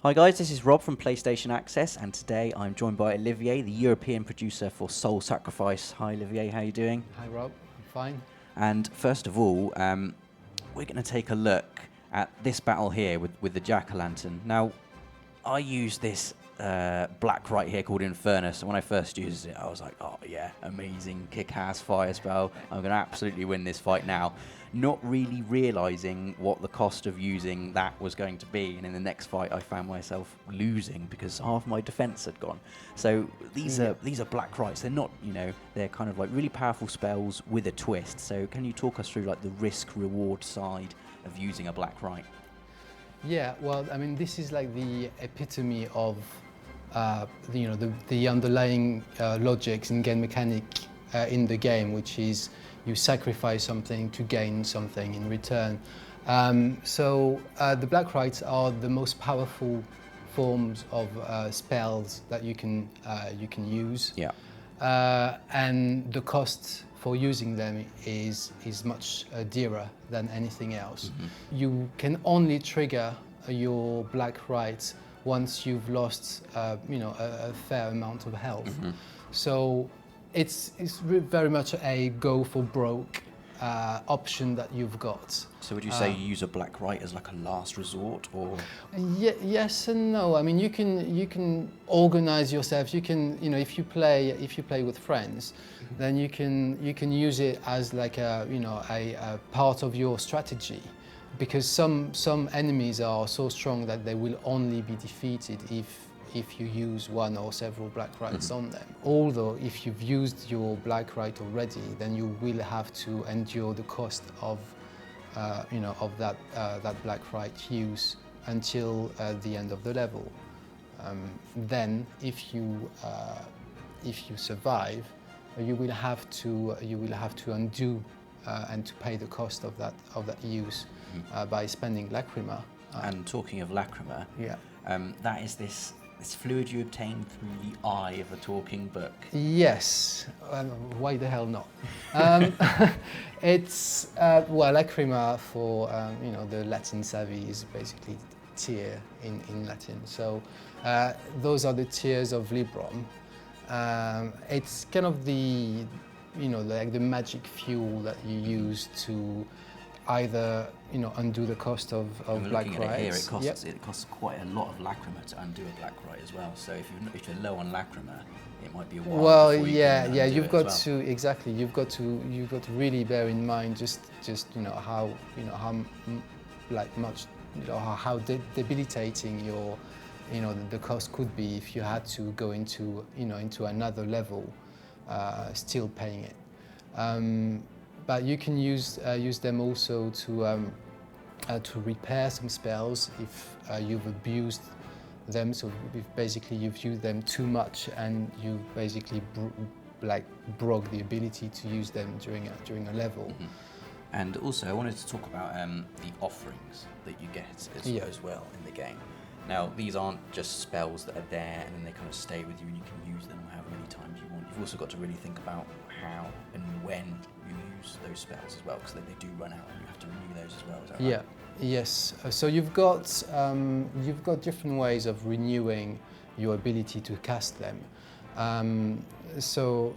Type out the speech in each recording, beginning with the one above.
Hi guys, this is Rob from PlayStation Access, and today I'm joined by Olivier, the European producer for Soul Sacrifice. Hi Olivier, how are you doing? Hi Rob, I'm fine. And first of all, we're going to take a look at this battle here with the Jack-o'-lantern. Now, I use this black right here called Infernus, and when I first used it, I was like, oh yeah, amazing, kick-ass fire spell. I'm going to absolutely win this fight now. Not really realising what the cost of using that was going to be, and in the next fight I found myself losing because half my defence had gone. So these are black rights. They're not, they're kind of like really powerful spells with a twist. So can you talk us through like the risk-reward side of using a black right? Yeah, well, I mean, this is like the epitome of the underlying logics and game mechanic in the game, which is you sacrifice something to gain something in return. The black rights are the most powerful forms of spells that you can use. Yeah. And the cost for using them is much dearer than anything else. Mm-hmm. You can only trigger your black rights once you've lost a fair amount of health. Mm-hmm. So it's very much a go for broke option that you've got. So would you say you use a black right as like a last resort, or? Yes and no. I mean, you can organize yourself. You can, if you play with friends, then you can use it as like a part of your strategy, because some enemies are so strong that they will only be defeated if you use one or several black rights on them. Although if you've used your black right already, then you will have to endure the cost of that black right use until the end of the level. Then if you survive, you will have to undo and to pay the cost of that use by spending lacrima. And talking of lacrima, Yeah. That is this fluid you obtain through the eye of a talking book. Yes. Why the hell not? It's lacrima for the Latin savvy is basically tear in Latin. So those are the tears of Libram. It's kind of the like the magic fuel that you use to either undo the cost of black rights. Here, it costs quite a lot of lacrima to undo a black right as well. So if you're low on lacrima, it might be a while. Well, before you can undo you've it got as to exactly. You've got to really bear in mind just how how debilitating your the cost could be if you had to go into another level, still paying it. But you can use them also to repair some spells if you've abused them. So if basically you've used them too much and you basically broke the ability to use them during a level. Mm-hmm. And also, I wanted to talk about the offerings that you get as well in the game. Now, these aren't just spells that are there and then they kind of stay with you and you can use them however many times you want. You've also got to really think about how and when you use those spells as well, because they do run out and you have to renew those as well. Is that right? Yeah. Yes. So you've got different ways of renewing your ability to cast them. So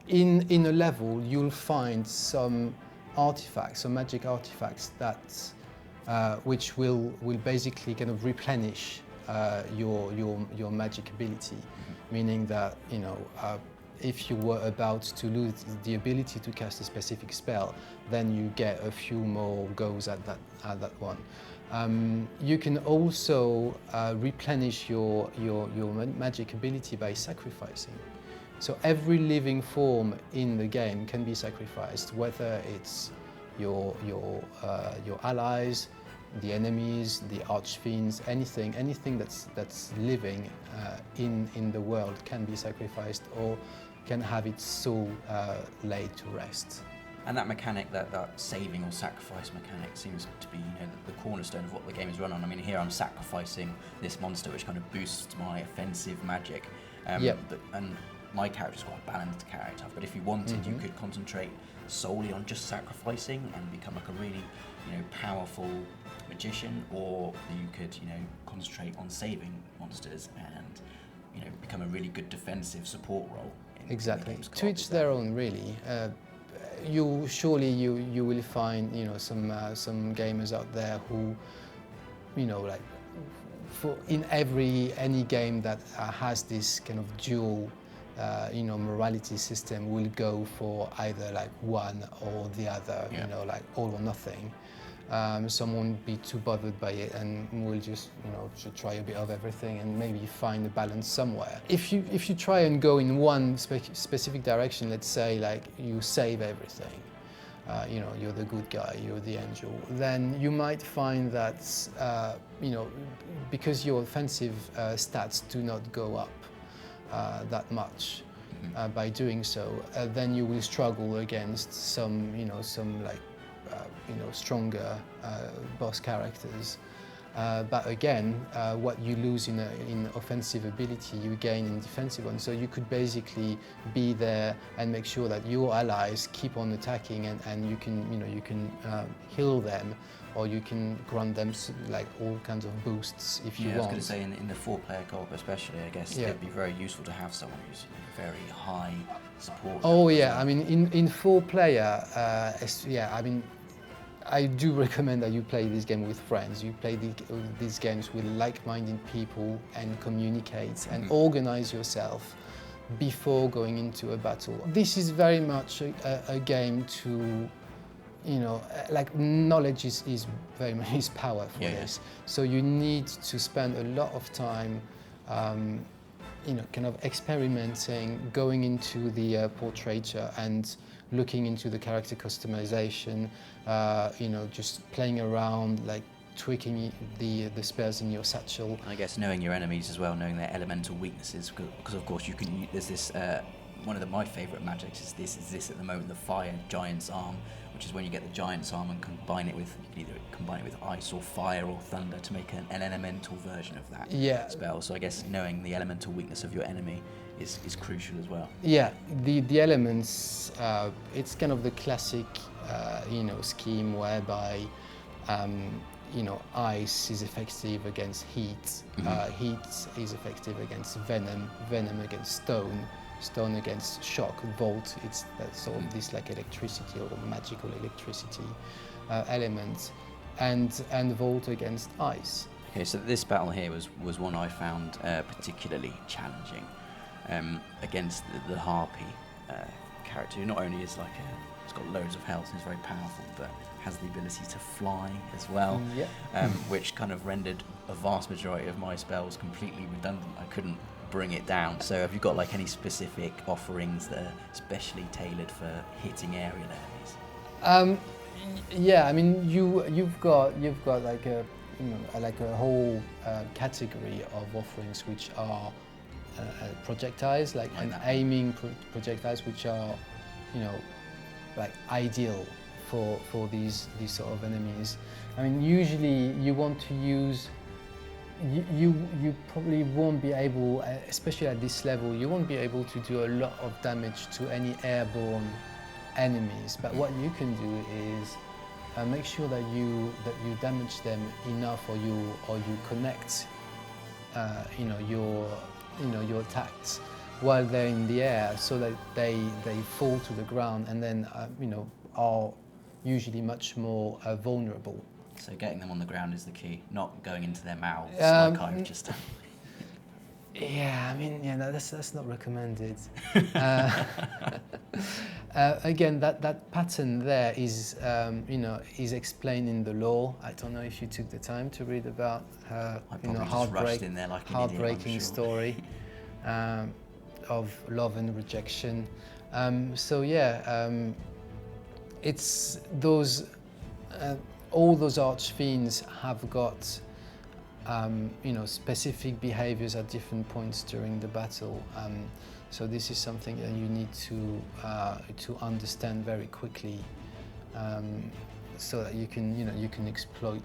in a level, you'll find some artifacts, some magic artifacts that which will basically kind of replenish your magic ability, meaning that if you were about to lose the ability to cast a specific spell, then you get a few more goes at that one. You can also replenish your magic ability by sacrificing. So every living form in the game can be sacrificed, whether it's your allies, the enemies, the archfiends, anything that's living in the world can be sacrificed or can have its soul laid to rest. And that mechanic, that saving or sacrifice mechanic, seems to be the cornerstone of what the game is run on. I mean, here I'm sacrificing this monster, which kind of boosts my offensive magic. And my character's quite a balanced character, but if you wanted, you could concentrate solely on just sacrificing and become like a really, powerful magician, or you could, concentrate on saving monsters and, become a really good defensive support role. Exactly. In the To each their own, really. You surely you will find some gamers out there who, like for in any game that has this kind of dual morality system, will go for either like one or the other, like all or nothing. Some won't be too bothered by it and will just, should try a bit of everything and maybe find a balance somewhere. If you try and go in one specific direction, let's say like you save everything, you're the good guy, you're the angel, then you might find that, because your offensive stats do not go up that much by doing so, then you will struggle against some stronger boss characters. But again, what you lose in offensive ability, you gain in defensive one. So you could basically be there and make sure that your allies keep on attacking, and you can heal them, or you can grant them like all kinds of boosts if you want. I was going to say in the 4-player co-op especially, I guess it'd be very useful to have someone who's very high support. Oh yeah, I mean in 4-player, I mean, I do recommend that you play this game with friends. You play these games with like-minded people and communicate and organize yourself before going into a battle. This is very much a game to, like knowledge is very much is power for this. So you need to spend a lot of time, kind of experimenting, going into the portraiture and looking into the character customization, just playing around, like tweaking the spells in your satchel. I guess knowing your enemies as well, knowing their elemental weaknesses, because of course you can. There's this. One of my favourite magics is this at the moment, the Fire Giant's Arm, which is when you get the Giant's Arm and combine it with, you can either combine it with ice or fire or thunder to make an elemental version of that spell. So I guess knowing the elemental weakness of your enemy is crucial as well. Yeah, the elements, it's kind of the classic, scheme whereby, ice is effective against heat, heat is effective against venom, venom against stone against shock, volt, it's that sort of this like electricity or magical electricity element, and volt against ice. Okay, so this battle here was one I found particularly challenging against the Harpy character, who not only is like it's got loads of health and is very powerful, but has the ability to fly as well, which kind of rendered a vast majority of my spells completely redundant. I couldn't bring it down. So have you got like any specific offerings that are specially tailored for hitting aerial enemies? Yeah, I mean you've got like a whole category of offerings which are projectiles, like aiming projectiles, which are like ideal for these sort of enemies. I mean, usually you want to use. You probably won't be able, especially at this level, you won't be able to do a lot of damage to any airborne enemies. But what you can do is make sure that you damage them enough, or you connect, your attacks while they're in the air, so that they fall to the ground and then are usually much more vulnerable. So getting them on the ground is the key, not going into their mouths like I've just done. Yeah, I mean, that's not recommended. Again, that pattern there is, is explained in the lore. I don't know if you took the time to read about her, heartbreaking story of love and rejection. It's those. All those archfiends have got, specific behaviors at different points during the battle. So this is something that you need to understand very quickly, so that you can exploit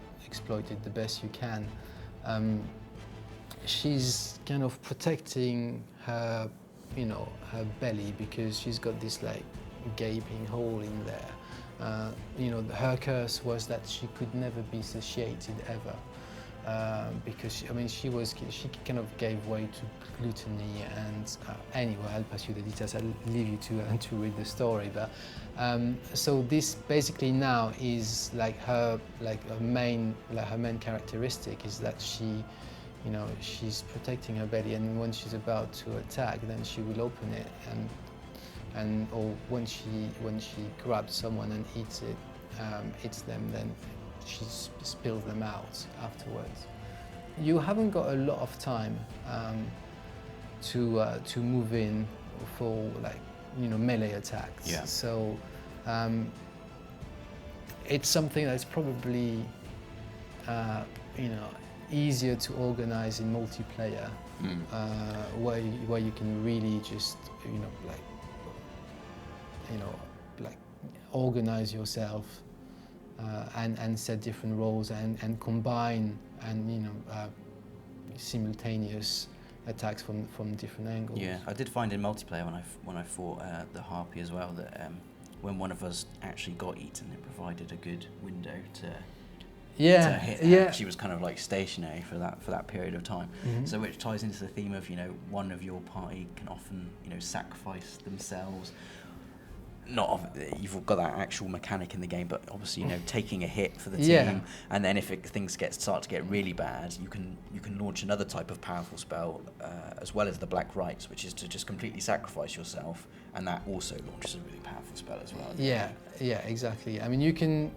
it the best you can. She's kind of protecting her, her belly, because she's got this like gaping hole in there. her curse was that she could never be satiated ever. Because she kind of gave way to gluttony, and anyway, I'll pass you the details. I'll leave you to read the story. But so this basically now is like her main characteristic is that she's protecting her belly, and when she's about to attack, then she will open it, or when she grabs someone and eats them, then she spills them out afterwards. You haven't got a lot of time to move in for melee attacks. Yeah. So it's something that's probably easier to organize in multiplayer, where you can really just organize yourself. And set different roles and combine simultaneous attacks from different angles. Yeah, I did find in multiplayer when I fought the Harpy as well that when one of us actually got eaten, it provided a good window to hit her. Yeah. She was kind of like stationary for that period of time. Mm-hmm. So which ties into the theme of one of your party can often sacrifice themselves. You've got that actual mechanic in the game, but obviously taking a hit for the team, Yeah. and then if things start to get really bad, you can launch another type of powerful spell as well as the Black Rites, which is to just completely sacrifice yourself, and that also launches a really powerful spell as well. Yeah, exactly. I mean, you can.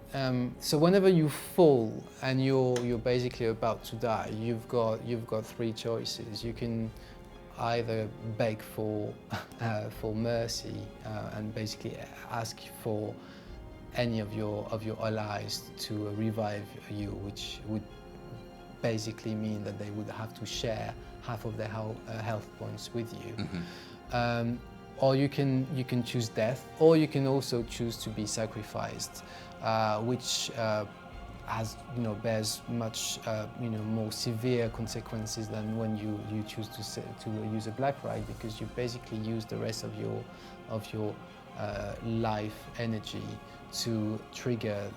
So whenever you fall and you're basically about to die, you've got three choices. You can either beg for mercy and basically ask for any of your allies to revive you, which would basically mean that they would have to share half of their health points with you. Mm-hmm. Or you can choose death, or you can also choose to be sacrificed, which bears much more severe consequences than when you choose to use a Black Rite, because you basically use the rest of your life energy to trigger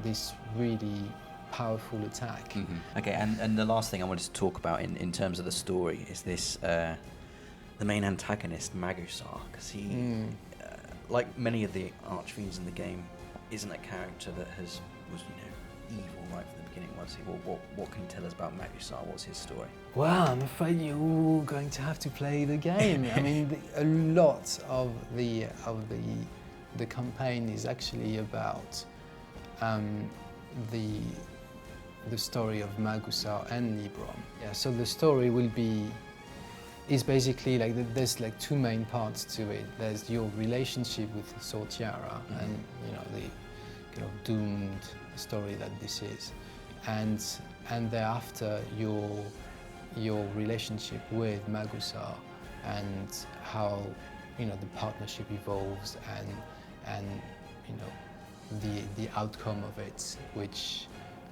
this really powerful attack. Mm-hmm. Okay, and the last thing I wanted to talk about in terms of the story is this the main antagonist, Magusar, because he, like many of the archfiends in the game, isn't a character that was evil right from the beginning. What can you tell us about Magusar? What's his story? Well, I'm afraid you're going to have to play the game. I mean, a lot of the campaign is actually about the story of Magusar and Libram. Yeah, so the story is basically there's two main parts to it. There's your relationship with Sortiara, and the kind of doomed story that this is, and thereafter your relationship with Magusar and how the partnership evolves and the outcome of it, which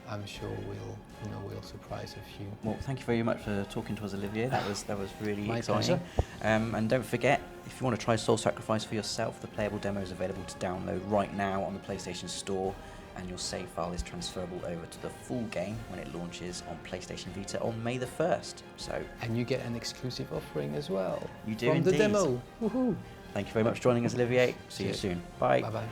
I'm sure will surprise a few. Well, thank you very much for talking to us, Olivier. That was really My exciting. pleasure. And don't forget, if you want to try Soul Sacrifice for yourself, the playable demo is available to download right now on the PlayStation Store, and your save file is transferable over to the full game when it launches on PlayStation Vita on May the 1st. And you get an exclusive offering as well. You do from indeed. the demo. Woohoo! Thank you very much for joining us, Olivier. See you soon. Bye. Bye bye.